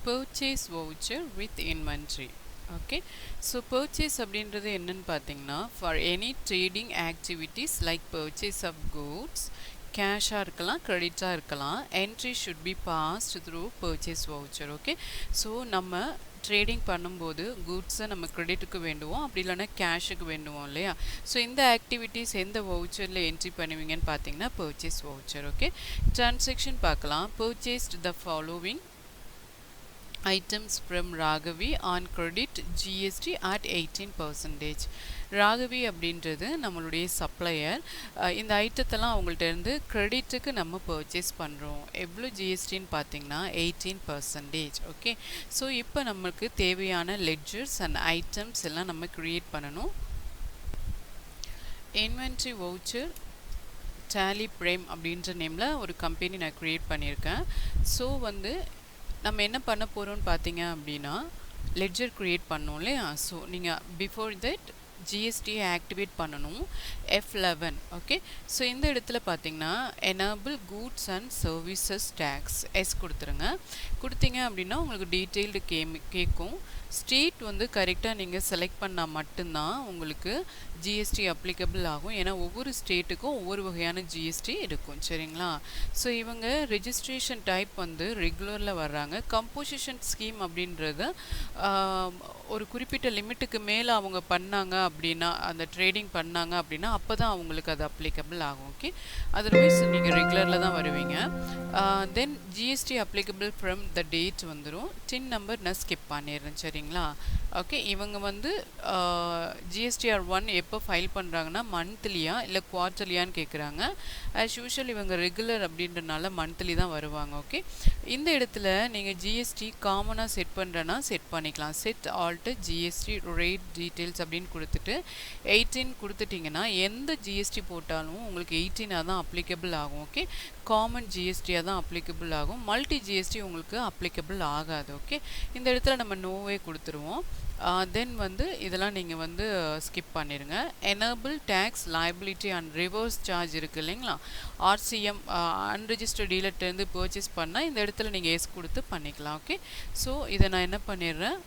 purchase voucher with inventory. Okay, so purchase அப்படின்றது என்னன்னு பார்த்தீங்கன்னா for any trading activities like purchase of goods, கேஷாக இருக்கலாம் கிரெடிட்டாக இருக்கலாம், entry should be passed through purchase voucher. Okay, so நம்ம trading பண்ணும்போது குட்ஸை நம்ம கிரெடிட்டுக்கு வேண்டுவோம், அப்படி இல்லைன்னா கேஷுக்கு வேண்டுவோம் இல்லையா. ஸோ இந்த ஆக்டிவிட்டீஸ் எந்த வவுச்சரில் என்ட்ரி பண்ணுவீங்கன்னு பார்த்தீங்கன்னா பர்ச்சேஸ் வவுச்சர். ஓகே, ட்ரான்சாக்ஷன் பார்க்கலாம். Purchased the following items from Raghavi on credit GST at 18%. Raghavi அப்படின்றது நம்மளுடைய சப்ளையர். இந்த ஐட்டத்தெல்லாம் அவங்கள்ட்ட இருந்து கிரெடிட்டுக்கு நம்ம பர்ச்சேஸ் பண்ணுறோம். எவ்வளோ ஜிஎஸ்டின்னு பார்த்தீங்கன்னா 18%. ஓகே, ஸோ இப்போ நம்மளுக்கு தேவையான லெட்ஜர்ஸ் அண்ட் ஐட்டம்ஸ் எல்லாம் நம்ம க்ரியேட் பண்ணணும். இன்வென்ட்ரி வவுச்சர் டேலி பிரேம் அப்படின்ற நேமில் ஒரு கம்பெனி நான் க்ரியேட் பண்ணியிருக்கேன். ஸோ நம்ம என்ன பண்ண போகிறோம்னு பார்த்தீங்க அப்படின்னா லெட்ஜர் க்ரியேட் பண்ணோம் இல்லையா. ஸோ நீங்கள் பிஃபோர் தட் ஜிஎஸ்டியை ஆக்டிவேட் பண்ணணும், F11. ஓகே, ஸோ இந்த இடத்துல பார்த்தீங்கன்னா enable goods and services tax yes கொடுத்துருங்க. கொடுத்தீங்க அப்படின்னா உங்களுக்கு டீட்டெயில்டு கேட்கும். ஸ்டேட் கரெக்டாக நீங்கள் செலக்ட் பண்ணால் மட்டும்தான் உங்களுக்கு ஜிஎஸ்டி அப்ளிகபிள் ஆகும். ஏன்னா ஒவ்வொரு ஸ்டேட்டுக்கும் ஒவ்வொரு வகையான ஜிஎஸ்டி இருக்கும். சரிங்களா. ஸோ இவங்க ரெஜிஸ்ட்ரேஷன் டைப் ரெகுலரில் வர்றாங்க. கம்போசிஷன் ஸ்கீம் அப்படின்றது ஒரு குறிப்பிட்ட லிமிட்டுக்கு மேலே அவங்க பண்ணாங்க அப்படின்னா, அந்த ட்ரேடிங் பண்ணாங்க அப்படின்னா அப்போ தான் அவங்களுக்கு அது அப்ளிகபிள் ஆகும். ஓகே, அதர்வைஸ் நீங்கள் ரெகுலரில் தான் வருவீங்க. Then GST applicable from the date வந்துடும். டின் நம்பர் நான் ஸ்கிப் பண்ணிடுறேன். சரிங்களா. ஓகே, இவங்க ஜிஎஸ்டிஆர் 1 எப்போ ஃபைல் பண்ணுறாங்கன்னா மந்த்லியா இல்லை குவார்ட்டர்லியான்னு கேட்குறாங்க. ஆஸ் யூஷுவல் இவங்க ரெகுலர் அப்படின்றனால மந்த்லி தான் வருவாங்க. ஓகே, இந்த இடத்துல நீங்கள் ஜிஎஸ்டி காமனாக செட் பண்ணுறேன்னா செட் பண்ணிக்கலாம். Set alt GST rate details அப்படின்னு கொடுத்துட்டு 18 கொடுத்துட்டிங்கன்னா எந்த ஜிஎஸ்டி போட்டாலும் உங்களுக்கு 18 தான் அப்ளிகபிள் ஆகும். ஓகே, காமன் ஜிஎஸ்டியாக தான் அப்ளிகபிள் ஆகும். மல்டி ஜிஎஸ்டி உங்களுக்கு அப்ளிகபிள் ஆகாது. ஓகே, இந்த இடத்துல நம்ம நோவே கொடுத்துருவோம். தென் இதெல்லாம் நீங்கள் ஸ்கிப் பண்ணிடுங்க. Enable tax liability and reverse charge இருக்குது இல்லைங்களா. ஆர்சிஎம் அன்ரெஜிஸ்டர்ட் டீலர்ட்டேருந்து பர்ச்சேஸ் பண்ணால் இந்த இடத்துல நீங்கள் எஸ் கொடுத்து பண்ணிக்கலாம். ஓகே, ஸோ இதை நான் என்ன பண்ணிடுறேன்,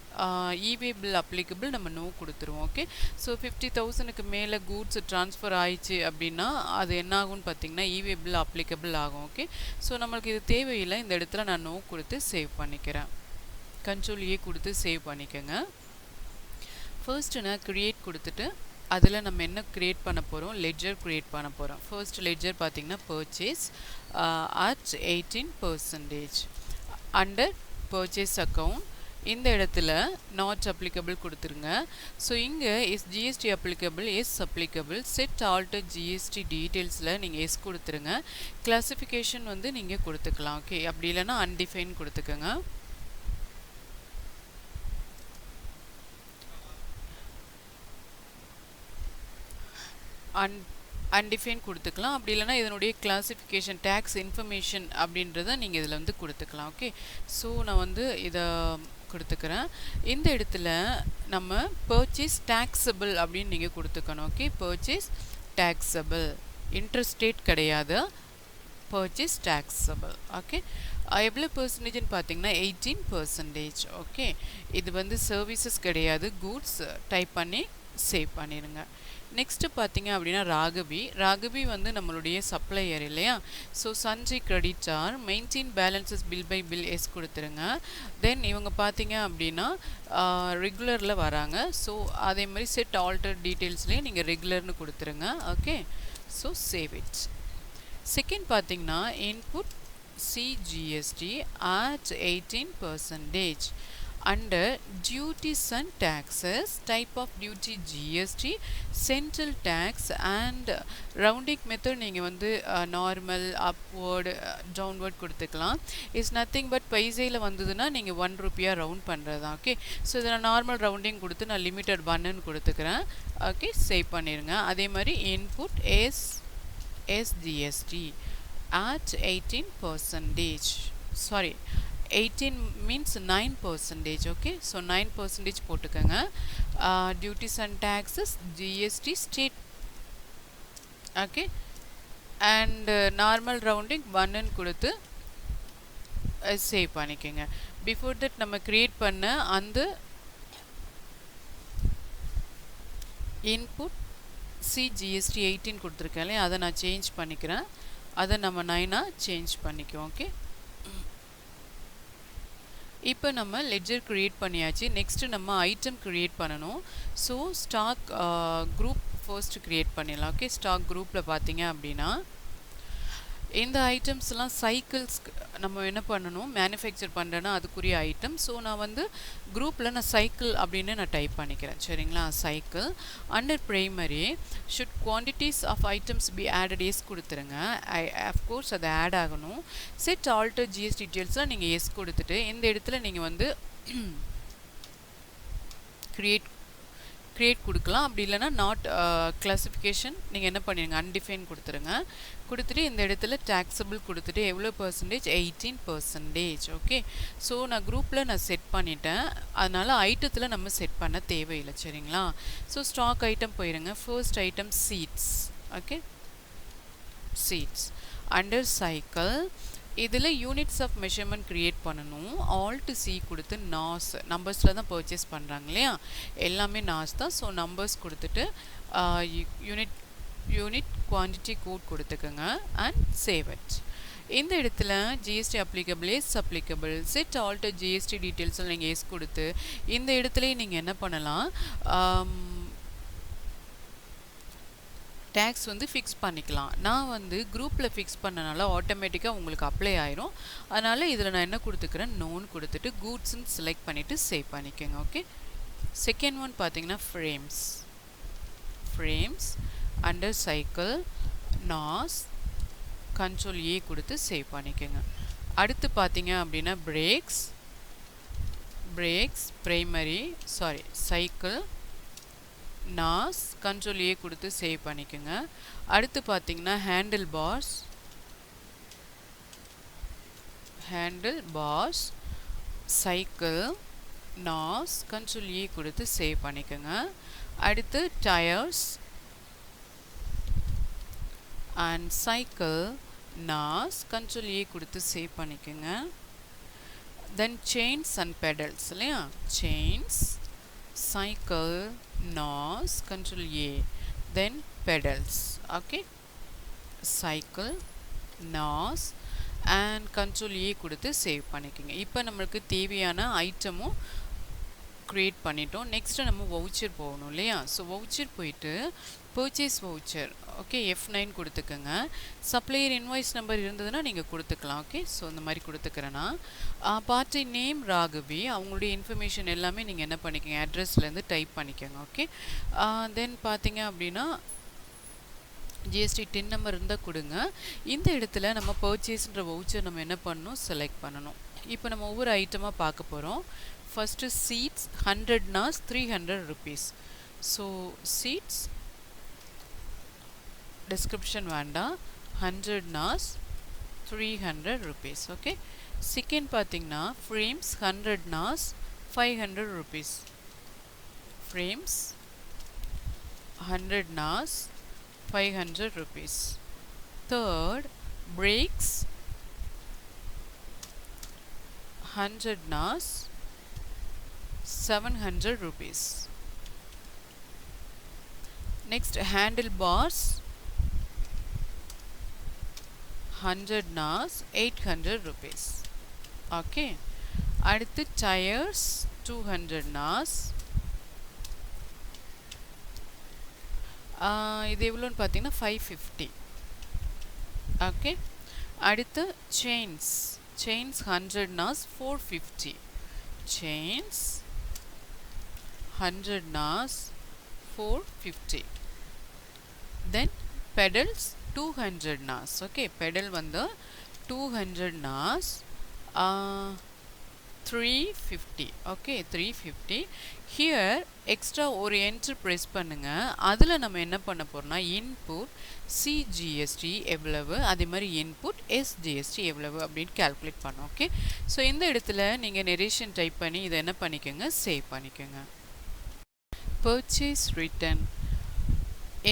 இவே பில் அப்ளிகபிள் நம்ம நோ கொடுத்துருவோம். ஓகே, ஸோ 50,000க்கு மேலே கூட்ஸ் ட்ரான்ஸ்ஃபர் ஆயிடுச்சு அப்படின்னா அது என்ன ஆகும்னு பார்த்தீங்கன்னா இவே பில் அப்ளிகபிள் ஆகும். ஓகே, ஸோ நம்மளுக்கு இது தேவையில்லை. இந்த இடத்துல நான் நோ கொடுத்து சேவ் பண்ணிக்கிறேன். கண்ட்ரோல் ஏ கொடுத்து சேவ் பண்ணிக்கோங்க. ஃபர்ஸ்ட்டு நான் க்ரியேட் கொடுத்துட்டு அதில் நம்ம என்ன க்ரியேட் பண்ண போகிறோம், லெட்ஜர் க்ரியேட் பண்ண போகிறோம். ஃபர்ஸ்ட் லெட்ஜர் பார்த்திங்கன்னா purchase at 18% under purchase account. இந்த இடத்துல நாட் அப்ளிகபிள் கொடுத்துருங்க. ஸோ இங்கே is GST applicable, yes applicable, set alter GST டீட்டெயில்ஸில் நீங்கள் எஸ் கொடுத்துருங்க. கிளாஸிஃபிகேஷன் நீங்கள் கொடுத்துக்கலாம். ஓகே, அப்படி இல்லைன்னா அன்டிஃபைன் கொடுத்துக்கோங்க. அன்டிஃபைன் கொடுத்துக்கலாம். அப்படி இல்லைனா இதனுடைய கிளாஸிஃபிகேஷன் டேக்ஸ் இன்ஃபர்மேஷன் அப்படின்றத நீங்கள் இதில் கொடுத்துக்கலாம். ஓகே, ஸோ நான் இதை கொடுத்துக்கிறேன். இந்த இடத்துல நம்ம பர்ச்சேஸ் டேக்ஸபிள் அப்படின்னு நீங்கள் கொடுத்துக்கணும். ஓகே, பர்ச்சேஸ் டேக்ஸபிள், இன்ட்ரெஸ்டேட் கிடையாது, பர்ச்சேஸ் டேக்ஸபிள். ஓகே, எவ்வளோ பர்சன்டேஜ்னு பார்த்தீங்கன்னா 18%. ஓகே, இது சர்வீசஸ் கிடையாது, கூட்ஸ் டைப் பண்ணி சேவ் பண்ணிடுங்க. நெக்ஸ்ட்டு பார்த்தீங்க அப்படின்னா ராகவி நம்மளுடைய சப்ளையர் இல்லையா. So sundry creditor, maintain balances bill by bill yes கொடுத்துருங்க. தென் இவங்க பார்த்தீங்க அப்படின்னா ரெகுலரில் வராங்க. ஸோ அதே மாதிரி செட் ஆல்டர் டீட்டெயில்ஸ்லேயே நீங்கள் ரெகுலர்னு கொடுத்துருங்க. Okay, so save it. Second பார்த்தீங்கன்னா input CGST at 18%. Under duties and taxes, type of duty GST, central tax and rounding method நீங்கள் நார்மல் அப்வர்டு டவுன்வர்ட் கொடுத்துக்கலாம். இஸ் நத்திங் பட் பைசையில் வந்ததுன்னா நீங்கள் 1 ரூபியாக ரவுண்ட் பண்ணுறது தான். ஓகே, ஸோ இதில் நார்மல் ரவுண்டிங் கொடுத்து நான் லிமிட்டட் 1ன்னு கொடுத்துக்கிறேன். ஓகே, சேவ் பண்ணிடுங்க. அதே மாதிரி input SGST at 18%. Sorry, 18 means 9%. Okay, so 9% போட்டுக்கங்க. Duties and taxes GST state. Okay, and normal rounding 1 கொடுத்து சேவ் பண்ணிக்கங்க. பிஃபோர் தட் நம்ம கிரியேட் பண்ண அந்த இன்புட் சிஜிஎஸ்டி 18 கொடுத்துருக்கேன், அதை நான் சேஞ்ச் பண்ணிக்கிறேன். அதை நம்ம 9ஆக சேஞ்ச் பண்ணிக்குவோம். ஓகே, இப்போ நம்ம லெட்ஜர் க்ரியேட் பண்ணியாச்சு. நெக்ஸ்ட்டு நம்ம ஐட்டம் க்ரியேட் பண்ணணும். So stock group first create பண்ணிடலாம். ஓகே, ஸ்டாக் குரூப்பில் பார்த்தீங்க அப்படின்னா இந்த ஐட்டம்ஸ்லாம் சைக்கிள்ஸ்க்கு நம்ம என்ன பண்ணணும், மேனுஃபேக்சர் பண்ணுறேன்னா அதுக்குரிய ஐட்டம். ஸோ நான் வந்து குரூப்பில் நான் சைக்கிள் அப்படின்னு நான் டைப் பண்ணிக்கிறேன். சரிங்களா, cycle under primary should quantities of items be added yes கொடுத்துருங்க. அஃப்கோர்ஸ் அது ஆட் ஆகணும். செட் ஆல்டர் ஜிஎஸ் டீட்டெயில்ஸ்லாம் நீங்கள் எஸ் கொடுத்துட்டு இந்த இடத்துல நீங்கள் வந்து க்ரியேட் கொடுக்கலாம். அப்படி இல்லைனா நாட் கிளாசிஃபிகேஷன் நீங்கள் என்ன பண்ணிடுங்க, அன்டிஃபைன் கொடுத்துருங்க. கொடுத்துட்டு இந்த இடத்துல டேக்ஸபிள் கொடுத்துட்டு எவ்வளோ பர்சன்டேஜ், 18%. ஓகே, ஸோ நான் குரூப்பில் நான் செட் பண்ணிட்டேன், அதனால் ஐட்டத்தில் நம்ம செட் பண்ண தேவையில்லை. சரிங்களா, ஸோ ஸ்டாக் ஐட்டம் போயிருங்க. First item seats. Okay, seats under cycle இதில் யூனிட்ஸ் ஆஃப் மெஷர்மெண்ட் க்ரியேட் பண்ணணும். ஆல்ட் சி கொடுத்து நாஸ், நம்பர்ஸில் தான் பர்ச்சேஸ் பண்ணுறாங்க இல்லையா, எல்லாமே நாஸ் தான். ஸோ நம்பர்ஸ் கொடுத்துட்டு யூனிட் குவான்டிட்டி கோட் கொடுத்துக்கோங்க அண்ட் சேவ் இட். இந்த இடத்துல GST applicable yes applicable set alter GST details நீங்கள் எஸ் கொடுத்து இந்த இடத்துல நீங்கள் என்ன பண்ணலாம், டேக்ஸ் வந்து ஃபிக்ஸ் பண்ணிக்கலாம். நான் வந்து குரூப்பில் ஃபிக்ஸ் பண்ணனால ஆட்டோமேட்டிக்காக உங்களுக்கு அப்ளை ஆயிரும். அதனால் இதில் நான் என்ன கொடுத்துக்கிறேன், நோன் கொடுத்துட்டு கூட்ஸ்ன்னு செலக்ட் பண்ணிவிட்டு சேவ் பண்ணிக்கோங்க. ஓகே, செகண்ட் ஒன் பார்த்தீங்கன்னா frames. Frames under cycle Naz control A கொடுத்து சேவ் பண்ணிக்கோங்க. அடுத்து பார்த்தீங்க அப்படின்னா breaks primary cycle Naz control A கொடுத்து சேவ் பண்ணிக்கோங்க. அடுத்து பார்த்தீங்கன்னா handle parse cycle Naz control A கொடுத்து சேவ் பண்ணிக்கோங்க. அடுத்து tyres and cycle Naz control A கொடுத்து சேவ் பண்ணிக்கோங்க. தென் செயின்ஸ் அண்ட் பெடல்ஸ் இல்லையா, chains cycle NOS control A, then pedals. Okay, cycle NOS and control A கொடுத்து சேவ் பண்ணிக்கோங்க. இப்போ நம்மளுக்கு தேவையான ஐட்டமும் க்ரியேட் பண்ணிட்டோம். நெக்ஸ்ட்டு நம்ம வவுச்சர் போகணும் இல்லையா, ஸோ வவுச்சர் போயிட்டு பர்ச்சேஸ் வவுச்சர். ஓகே, F9 கொடுத்துக்கோங்க. சப்ளையர் இன்வாய்ஸ் நம்பர் இருந்ததுன்னா நீங்கள் கொடுத்துக்கலாம். ஓகே, ஸோ இந்த மாதிரி கொடுத்துக்கிறேன்னா பார்ட்டி நேம் ராகவி, அவங்களுடைய இன்ஃபர்மேஷன் எல்லாமே நீங்கள் என்ன பண்ணிக்கோங்க, அட்ரஸ்லேருந்து டைப் பண்ணிக்கோங்க. ஓகே, தென் பார்த்தீங்க அப்படின்னா ஜிஎஸ்டி டின் நம்பர் இருந்தால் கொடுங்க. இந்த இடத்துல நம்ம பர்ச்சேஸ்ன்ற வவுச்சர் நம்ம என்ன பண்ணணும், செலக்ட் பண்ணணும். இப்போ நம்ம ஒவ்வொரு ஐட்டமாக பார்க்க போகிறோம். ஃபஸ்ட்டு சீட்ஸ் 100 நாஸ் 300 rupees. ஸோ சீட்ஸ் டிஸ்கிரிப்ஷன் வேண்டாம், 100 நாஸ் 300 rupees. ஓகே, செகண்ட் பார்த்தீங்கன்னா ஃப்ரேம்ஸ் 100 நாஸ் 500 rupees. ஃப்ரேம்ஸ் 100 நாஸ் 500 rupees. Third, brakes 100 NAS 700 rupees. Next, handlebars 100 NAS 800 rupees. Okay. அடுத்து tires 200 NAS. இது எவ்வளோன்னு பார்த்தீங்கன்னா 550. ஓகே, அடுத்து chains 100 NAS 450. Chains 100 NAS 450. Then pedals 200 NAS. Okay, pedal வந்து 200 NAS 350. Okay, 350. Here extra ஒரு enter press பண்ணுங்கள். அதில் நம்ம என்ன பண்ண போகிறோம்னா இன்புட் சிஜிஎஸ்டி எவ்வளவு, அதே மாதிரி இன்புட் எஸ்ஜிஎஸ்டி எவ்வளவு அப்படின்னு கேல்குலேட் பண்ணோம். ஓகே, ஸோ இந்த இடத்துல நீங்கள் நெரேஷன் டைப் பண்ணி இதை என்ன பண்ணிக்கோங்க, சேவ் பண்ணிக்கோங்க. பர்ச்சேஸ் ரிட்டர்ன்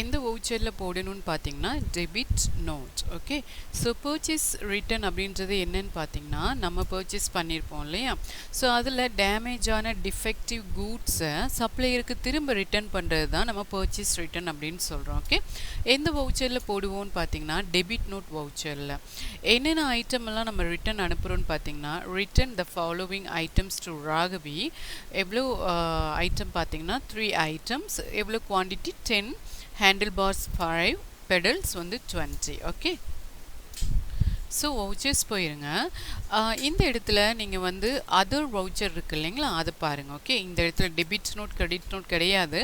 எந்த வவுச்சரில் போடணும்னு பார்த்தீங்கன்னா debit note. Okay, so purchase return அப்படின்றது என்னன்னு பார்த்தீங்கன்னா நம்ம பர்ச்சேஸ் பண்ணியிருப்போம் இல்லையா, ஸோ அதில் டேமேஜான டிஃபெக்டிவ் கூட்ஸை சப்ளையருக்கு திரும்ப ரிட்டர்ன் பண்ணுறது தான் நம்ம பர்ச்சேஸ் ரிட்டன் அப்படின்னு சொல்கிறோம். ஓகே, எந்த வவுச்சரில் போடுவோம்னு பார்த்தீங்கன்னா டெபிட் நோட் வவுச்சரில். என்னென்ன ஐட்டம் எல்லாம் நம்ம ரிட்டன் அனுப்புகிறோன்னு பார்த்தீங்கன்னா return the following items to Raghavi. எவ்வளோ ஐட்டம் பார்த்தீங்கன்னா 3 ஐட்டம்ஸ். எவ்வளோ குவான்டிட்டி 10, handlebars 5, pedals வந்து 20. ஓகே, ஸோ வவுச்சர்ஸ் போயிருங்க. இந்த இடத்துல நீங்கள் வந்து அதர் வவுச்சர் இருக்குது இல்லைங்களா, அதை பாருங்கள். ஓகே, இந்த இடத்துல டெபிட் நோட் கிரெடிட் நோட் கிடையாது.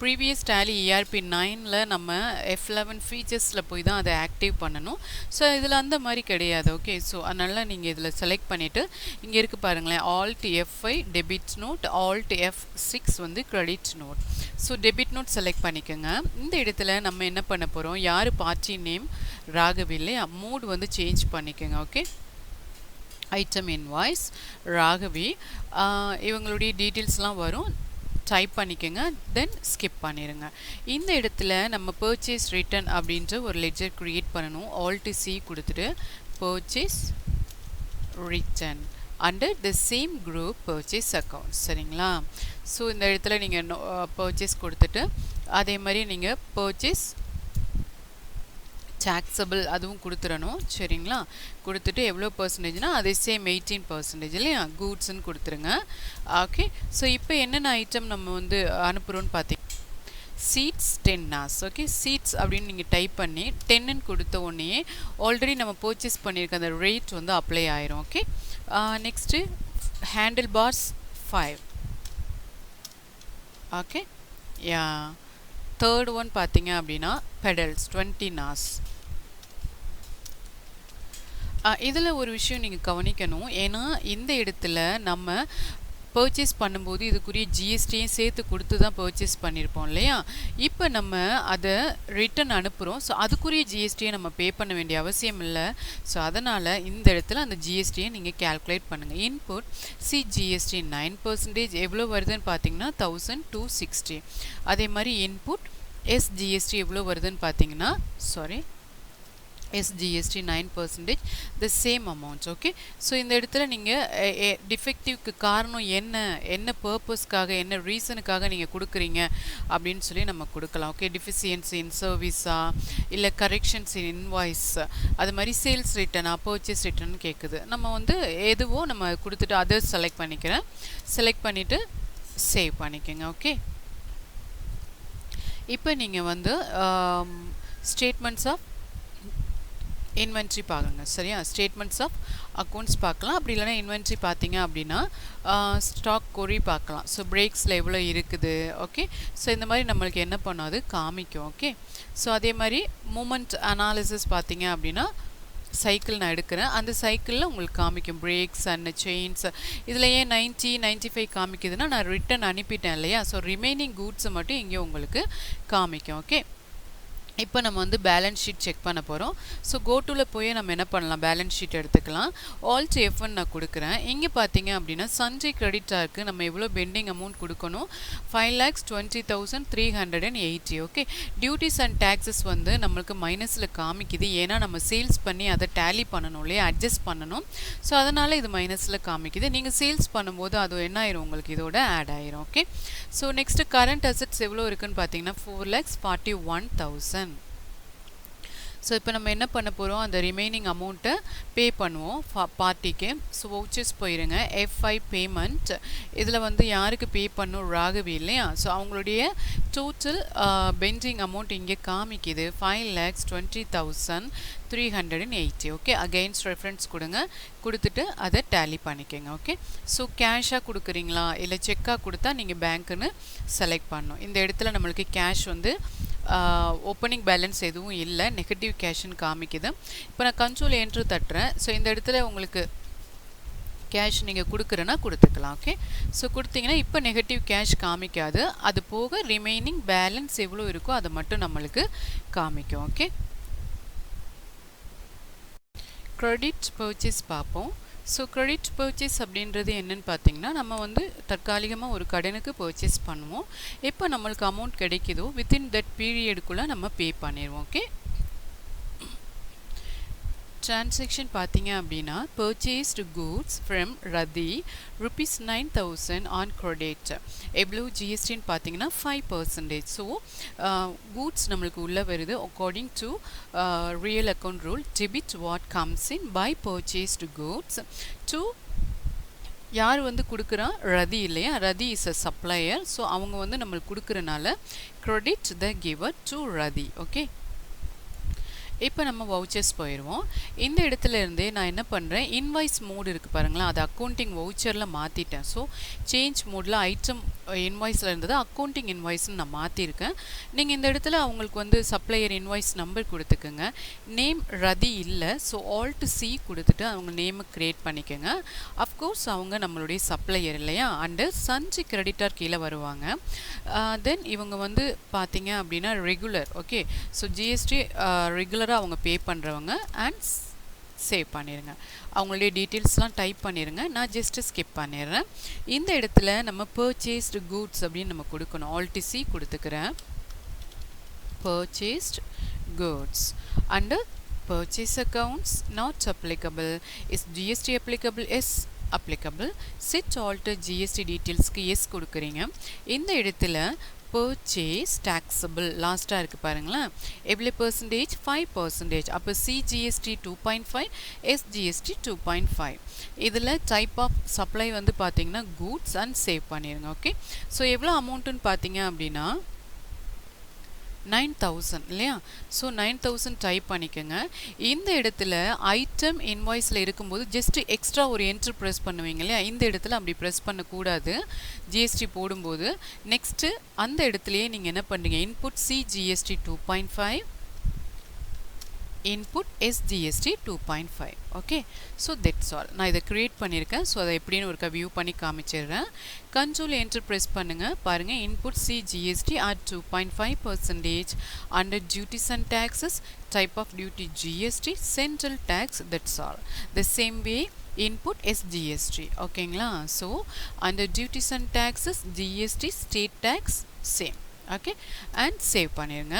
ப்ரீவியஸ் டேலி ERP 9ல் நம்ம F11 ஃபீச்சர்ஸில் போய் தான் அதை ஆக்டிவ் பண்ணணும். ஸோ இதில் அந்த மாதிரி கிடையாது. ஓகே, ஸோ அதனால் நீங்கள் இதில் செலக்ட் பண்ணிவிட்டு இங்கே இருக்குது பாருங்களேன், Alt F5 debit note, Alt F6 வந்து credit note. So debit note select பண்ணிக்கோங்க. இந்த இடத்துல நம்ம என்ன பண்ண போகிறோம், யார் பார்ட்டி நேம் ராகவி இல்லையா, மூட் வந்து சேஞ்ச் பண்ணிக்கோங்க. ஓகே, ஐட்டம் இன்வாய்ஸ் ராகவி, இவங்களுடைய டீட்டெயில்ஸ்லாம் வரும், டைப் பண்ணிக்கோங்க, தென் ஸ்கிப் பண்ணிடுங்க. இந்த இடத்துல நம்ம பர்ச்சேஸ் ரிட்டன் அப்படின்ற ஒரு லெட்ஜர் க்ரியேட் பண்ணணும். Alt C கொடுத்துட்டு purchase return under the same group purchase account. சரிங்களா, ஸோ இந்த இடத்துல நீங்கள் பர்ச்சேஸ் கொடுத்துட்டு அதே மாதிரி நீங்கள் பர்ச்சேஸ் taxable அதுவும் கொடுத்துடணும். சரிங்களா, கொடுத்துட்டு எவ்வளோ பர்சன்டேஜ்னா அதே சேம் 18% இல்லையா, கூட்ஸ்ன்னு கொடுத்துருங்க. ஓகே, ஸோ இப்போ என்னென்ன ஐட்டம் நம்ம வந்து அனுப்புகிறோன்னு பார்த்தீங்க, சீட்ஸ் 10 நாஸ். ஓகே, சீட்ஸ் அப்படின்னு நீங்கள் டைப் பண்ணி 10ன்னு கொடுத்த உடனே ஆல்ரெடி நம்ம பர்ச்சேஸ் பண்ணியிருக்க அந்த ரேட் வந்து அப்ளை ஆயிரும். Okay, next handle parse 5. Okay, யா தேர்ட் ஒன் பார்த்தீங்க அப்படின்னா பெடல்ஸ் 20 நாஸ். இதில் ஒரு விஷயம் நீங்கள் கவனிக்கணும், ஏன்னா இந்த இடத்துல நம்ம பர்ச்சேஸ் பண்ணும்போது இதுக்குரிய ஜிஎஸ்டியும் சேர்த்து கொடுத்து தான் பர்ச்சேஸ் பண்ணியிருப்போம் இல்லையா. இப்போ நம்ம அதை ரிட்டன் அனுப்புகிறோம். ஸோ அதுக்குரிய ஜிஎஸ்டியை நம்ம பே பண்ண வேண்டிய அவசியம் இல்லை. ஸோ அதனால் இந்த இடத்துல அந்த ஜிஎஸ்டியை நீங்கள் கேல்குலேட் பண்ணுங்கள். இன்புட் ஜிஎஸ்டி 9% எவ்வளோ வருதுன்னு பார்த்தீங்கன்னா 1260. அதே மாதிரி இன்புட் ஜிஎஸ்டி எவ்வளோ வருதுன்னு பார்த்தீங்கன்னா SGST 9%, the same amount. Okay, so இந்த இடத்துல நீங்கள் டிஃபெக்டிவ்க்கு காரணம் என்ன பர்பஸ்க்காக என்ன ரீசனுக்காக நீங்கள் கொடுக்குறீங்க அப்படின்னு சொல்லி நம்ம கொடுக்கலாம். ஓகே, டிஃபிஷியன்சி இன் சர்வீஸா இல்லை கரெக்ஷன்ஸ் இன் இன்வாய்ஸ், அது மாதிரி சேல்ஸ் ரிட்டனா பர்ச்சேஸ் ரிட்டர்ன் கேட்குது. நம்ம வந்து எதுவோ நம்ம கொடுத்துட்டு அதர்ஸ் செலக்ட் பண்ணிக்கிறேன். செலக்ட் பண்ணிவிட்டு சேவ் பண்ணிக்கோங்க. ஓகே, இப்போ நீங்கள் வந்து ஸ்டேட்மெண்ட்ஸ் ஆஃப் இன்வென்ட்ரி பார்க்குங்க. சரியா, ஸ்டேட்மெண்ட்ஸ் ஆஃப் அக்கௌண்ட்ஸ் பார்க்கலாம். அப்படி இல்லைனா இன்வென்ட்ரி பார்த்தீங்க அப்படின்னா ஸ்டாக் கொரி பார்க்கலாம். ஸோ பிரேக்ஸில் எவ்வளோ இருக்குது. ஓகே, ஸோ இந்த மாதிரி நம்மளுக்கு என்ன பண்ணாது காமிக்கும். ஓகே, ஸோ அதே மாதிரி மூமெண்ட் அனாலிசிஸ் பார்த்தீங்க அப்படின்னா சைக்கிள் நான் எடுக்கிறேன், அந்த சைக்கிளில் உங்களுக்கு காமிக்கும் பிரேக்ஸ் அண்ட் செயின்ஸ். இதில் ஏன் 90, 95 காமிக்குதுன்னா நான் ரிட்டன் அனுப்பிட்டேன் இல்லையா. ஸோ ரிமைனிங் கூட்ஸை மட்டும் இங்கே உங்களுக்கு காமிக்கும். ஓகே, இப்போ நம்ம வந்து பேலன்ஸ் ஷீட் செக் பண்ண போகிறோம். ஸோ கோட்டுவில் போய் நம்ம என்ன பண்ணலாம், பேலன்ஸ் ஷீட் எடுத்துக்கலாம். Alt F1 நான் கொடுக்குறேன். இங்கே பார்த்தீங்க அப்படின்னா சன்டே கிரெடிட்டாருக்கு நம்ம எவ்வளோ பெண்டிங் அமௌண்ட் கொடுக்கணும், 5,20,380. ஓகே, டியூட்டிஸ் அண்ட் டேக்ஸஸ் வந்து நம்மளுக்கு மைனஸில் காமிக்குது, ஏன்னா நம்ம சேல்ஸ் பண்ணி அதை டேலி பண்ணணும் இல்லையா, அட்ஜஸ்ட் பண்ணணும். ஸோ அதனால் இது மைனஸில் காமிக்குது. நீங்கள் சேல்ஸ் பண்ணும்போது அது என்ன ஆயிரும், உங்களுக்கு இதோட ஆட் ஆயிரும். Okay, so next current assets எவ்வளோ இருக்குன்னு பார்த்தீங்கன்னா 4,41,000. ஸோ இப்போ நம்ம என்ன பண்ண போகிறோம், அந்த ரிமைனிங் அமௌண்ட்டை பே பண்ணுவோம் பார்ட்டிக்கு. ஸோ வவுச்சர்ஸ் போயிருங்க, F5 பேமெண்ட். இதில் வந்து யாருக்கு பே பண்ணும், ராகவி இல்லையா. ஸோ அவங்களுடைய டோட்டல் பெண்டிங் அமௌண்ட் இங்கே காமிக்குது 5,20,380. ஓகே, அகெயின்ஸ்ட் ரெஃபரன்ஸ் கொடுங்க, கொடுத்துட்டு அதை டேலி பண்ணிக்கோங்க. ஓகே, ஸோ கேஷாக கொடுக்குறீங்களா இல்லை செக்காக கொடுத்தா நீங்கள் பேங்க்குன்னு செலக்ட் பண்ணணும். இந்த இடத்துல நம்மளுக்கு கேஷ் வந்து ஓப்பனிங் பேலன்ஸ் எதுவும் இல்லை, நெகட்டிவ் கேஷ்ன்னு காமிக்குது. இப்போ நான் கண்ட்ரோல் என்ட்ரு தட்டுறேன். ஸோ இந்த இடத்துல உங்களுக்கு கேஷ் நீங்கள் கொடுக்குறேன்னா கொடுத்துக்கலாம். ஓகே, ஸோ கொடுத்தீங்கன்னா இப்போ நெகட்டிவ் கேஷ் காமிக்காது, அது போக ரிமைனிங் பேலன்ஸ் எவ்வளோ இருக்கோ அதை மட்டும் நம்மளுக்கு காமிக்கும். ஓகே, கிரெடிட் பர்ச்சேஸ் பார்ப்போம். ஸோ கிரெடிட் பர்ச்சேஸ் அப்படின்றது என்னன்னு பார்த்தீங்கன்னா நம்ம வந்து தற்காலிகமாக ஒரு கடனுக்கு பர்ச்சேஸ் பண்ணுவோம். எப்போ நம்மளுக்கு அமௌண்ட் கிடைக்குதோ வித்தின் தட் பீரியடுக்குள்ளே நம்ம பே பண்ணிடுவோம். ஓகே, transaction பார்த்தீங்க அப்படின்னா purchased goods from Radhi rupees 9,000 on credit. எவ்வளோ ஜிஎஸ்டின்னு பார்த்தீங்கன்னா 5%. ஸோ goods நம்மளுக்கு உள்ளே வருது according to real account rule debit what comes in by purchased goods to யார் வந்து கொடுக்குறா? ரதி இல்லையா? ரதி இஸ் அ சப்ளையர். ஸோ அவங்க வந்து நம்மளுக்கு கொடுக்குறனால credit the giver to Rati. Okay, இப்போ நம்ம வவுச்சர்ஸ் போயிடுவோம். இந்த இடத்துல இருந்தே நான் என்ன பண்ணுறேன், இன்வாய்ஸ் மோடு இருக்குது பாருங்களேன், அது அக்கௌண்டிங் வவுச்சரில் மாற்றிட்டேன். ஸோ சேஞ்ச் மோடில் ஐட்டம் இன்வாய்ஸில் இருந்தது அக்கௌண்டிங் இன்வாய்ஸ்னு நான் மாற்றிருக்கேன். நீங்கள் இந்த இடத்துல அவங்களுக்கு வந்து சப்ளையர் இன்வாய்ஸ் நம்பர் கொடுத்துக்குங்க. நேம் ரதி இல்லை, ஸோ ஆல்ட் சி கொடுத்துட்டு அவங்க நேமை க்ரியேட் பண்ணிக்கோங்க. அஃப்கோர்ஸ் அவங்க நம்மளுடைய சப்ளையர் இல்லையா, அண்டு சஞ்சி கிரெடிட்டார் கீழே வருவாங்க. தென் இவங்க வந்து பார்த்தீங்க அப்படின்னா ரெகுலர். ஓகே, ஸோ ஜிஎஸ்டி ரெகுலராக அவங்க பே பண்ணுறவங்க அண்ட் சேவ் பண்ணிடுங்க. அவங்களுடைய டீட்டெயில்ஸ்லாம் டைப் பண்ணிடுங்க. நான் ஜஸ்ட்டு ஸ்கிப் பண்ணிடுறேன். இந்த இடத்துல நம்ம பர்ச்சேஸ்டு கூட்ஸ் அப்படின்னு நம்ம கொடுக்கணும். ஆல்டிசி கொடுத்துக்கிறேன். Purchased goods under purchase accounts not applicable. Is GST applicable? Yes applicable. Set alter GST details க்கு yes கொடுக்குறீங்க. இந்த இடத்துல purchase taxable லாஸ்ட்டாக இருக்குது பாருங்களேன், எவ்வளோ பர்சன்டேஜ்? 5%. அப்போ CGST 2.5, SGST 2.5. இதில் டைப் ஆஃப் சப்ளை வந்து பார்த்தீங்கன்னா கூட்ஸ் அண்ட் சேவ் பண்ணிடுங்க. ஓகே, ஸோ எவ்வளோ அமௌண்ட்டுன்னு பார்த்தீங்க அப்படின்னா 9,000 இல்லையா? ஸோ 9,000 டைப் பண்ணிக்கோங்க. இந்த இடத்துல ஐட்டம் இன்வாய்ஸில் இருக்கும்போது ஜஸ்ட் எக்ஸ்ட்ரா ஒரு என்ட்ரு ப்ரெஸ் பண்ணுவீங்க இல்லையா, இந்த இடத்துல அப்படி ப்ரெஸ் பண்ணக்கூடாது ஜிஎஸ்டி போடும்போது. நெக்ஸ்ட்டு அந்த இடத்துலையே நீங்கள் என்ன பண்ணுறீங்க, input CGST 2.5, input SGST 2.5. Okay, so that's all. நான் இதை க்ரியேட் பண்ணியிருக்கேன். ஸோ அதை எப்படின்னு ஒரு வியூ பண்ணி காமிச்சிடுறேன். கண்ட்ரோல் என்டர் ப்ரெஸ் பண்ணுங்கள். பாருங்கள், input CGST at 2.5%, under duties and taxes, type of duty GST, central tax, that's all. The same way input SGST. ஓகேங்களா? So under duties and taxes, GST, state tax, same. Okay, and save பண்ணிடுங்க.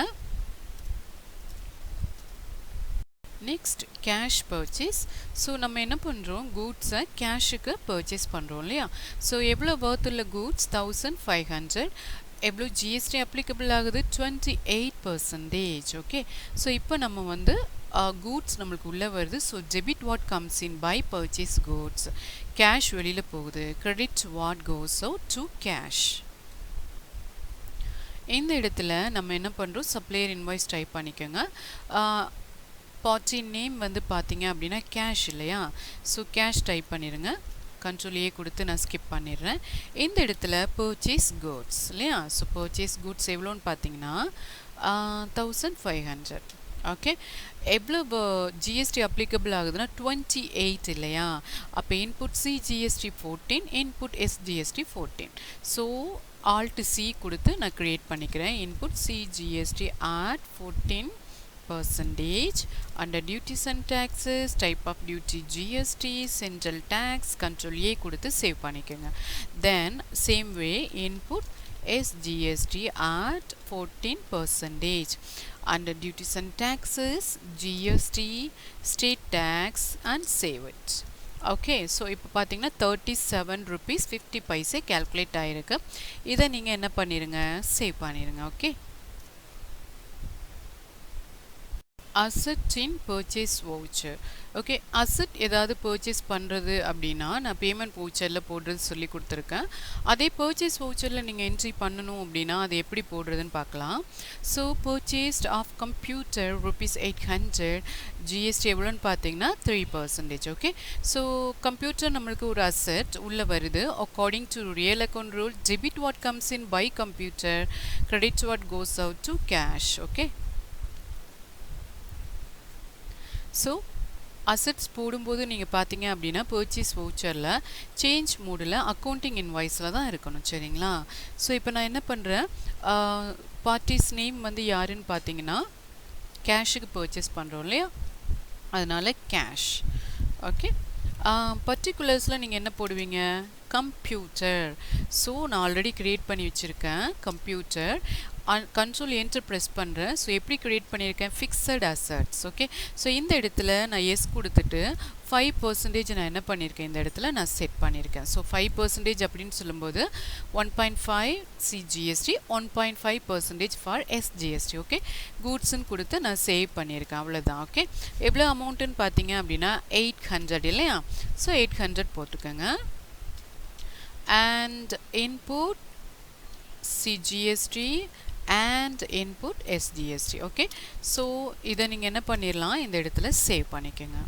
Next cash purchase. So நம்ம என்ன பண்ணுறோம், கூட்ஸை கேஷுக்கு purchase பண்ணுறோம் இல்லையா? So எவ்வளோ வர்த்துள்ள goods? 1,500. எவ்வளோ GST applicable ஆகுது? 28%. ஓகே, ஸோ இப்போ நம்ம வந்து கூட்ஸ் நம்மளுக்கு உள்ளே வருது. So debit what comes in by purchase goods, cash வெளியில் போகுது. Credit what goes out to cash. இந்த இடத்துல நம்ம என்ன பண்ணுறோம், சப்ளையர் இன்வாய்ஸ் டைப் பண்ணிக்கோங்க. பார்ட்டி நேம் வந்து பார்த்தீங்க அப்படின்னா கேஷ் இல்லையா? ஸோ கேஷ் டைப் பண்ணிடுங்க. கண்ட்ரோல் ஏ கொடுத்து நான் ஸ்கிப் பண்ணிடுறேன். இந்த இடத்துல பர்ச்சேஸ் கூட்ஸ் இல்லையா? ஸோ பர்ச்சேஸ் கூட்ஸ் எவ்வளோன்னு பார்த்தீங்கன்னா 1,500. ஓகே, எவ்வளோ ஜிஎஸ்டி அப்ளிகபிள் ஆகுதுன்னா 28 இல்லையா? அப்போ input CGST 14, input SGST 14. So alt C கொடுத்து நான் க்ரியேட் பண்ணிக்கிறேன். Input CGST at 14%, under duties and taxes, type of duty GST, central tax, control A கொடுத்து சேவ் பண்ணிக்கோங்க. Then same way input SGST at 14%, under duties and taxes, GST, state tax, and save it. Okay, so இப்போ பார்த்தீங்கன்னா 37 rupees 50 paise calculate ஆகிருக்கு. இதை நீங்கள் என்ன பண்ணிடுங்க, save பண்ணிடுங்க. ஓகே, அசட் இன் பர்ச்சேஸ் வவுச்சர். ஓகே, அசட் ஏதாவது பர்ச்சேஸ் பண்ணுறது அப்படின்னா நான் பேமெண்ட் வவுச்சரில் போடுறது சொல்லி கொடுத்துருக்கேன். அதே பர்ச்சேஸ் வவுச்சரில் நீங்கள் என்ட்ரி பண்ணணும் அப்படின்னா அது எப்படி போடுறதுன்னு பார்க்கலாம். So purchased of computer ₹800, GST எவ்வளோன்னு பார்த்தீங்கன்னா 3%. ஓகே, ஸோ கம்ப்யூட்டர் நம்மளுக்கு ஒரு அசட் உள்ளே வருது. According to real account rule, debit what comes in by computer, credit what goes out to cash. Okay, so assets போடும்போது நீங்கள் பார்த்தீங்க அப்படின்னா பர்ச்சேஸ் வவுச்சரில் சேஞ்ச் மோடில் அக்கௌண்டிங் இன்வாய்ஸில் தான் இருக்கணும். சரிங்களா? ஸோ இப்போ நான் என்ன பண்ணுறேன், பார்ட்டிஸ் நேம் வந்து யாருன்னு பார்த்தீங்கன்னா கேஷுக்கு பர்ச்சேஸ் பண்ணுறோம் இல்லையா, அதனால் கேஷ். ஓகே, பர்டிகுலர்ஸில் நீங்கள் என்ன போடுவீங்க கம்ப்யூட்டர். ஸோ நான் ஆல்ரெடி க்ரியேட் பண்ணி வச்சுருக்கேன் கம்ப்யூட்டர். கண்ட்ரோல் என்டர் ப்ரெஸ் பண்ணுறேன். ஸோ எப்படி க்ரியேட் பண்ணியிருக்கேன் ஃபிக்ஸட் அசட்ஸ். ஓகே, ஸோ இந்த இடத்துல நான் எஸ் கொடுத்துட்டு 5% நான் என்ன பண்ணியிருக்கேன் இந்த இடத்துல நான் செட் பண்ணியிருக்கேன். ஸோ 5% அப்படின்னு சொல்லும்போது 1.5 சிஜிஎஸ்டி 1.5% ஃபார் எஸ்ஜிஎஸ்டி. ஓகே, கூட்ஸ்ன்னு கொடுத்து நான் சேவ் பண்ணியிருக்கேன், அவ்வளோதான். ஓகே, எவ்வளோ அமௌண்ட்டுன்னு பார்த்தீங்க அப்படின்னா 800 இல்லையா? ஸோ 800 போட்டுக்கோங்க. and input CGST and input SGST. okay, so இதை நீங்கள் என்ன பண்ணிடலாம் இந்த இடத்துல சேவ் பண்ணிக்கோங்க.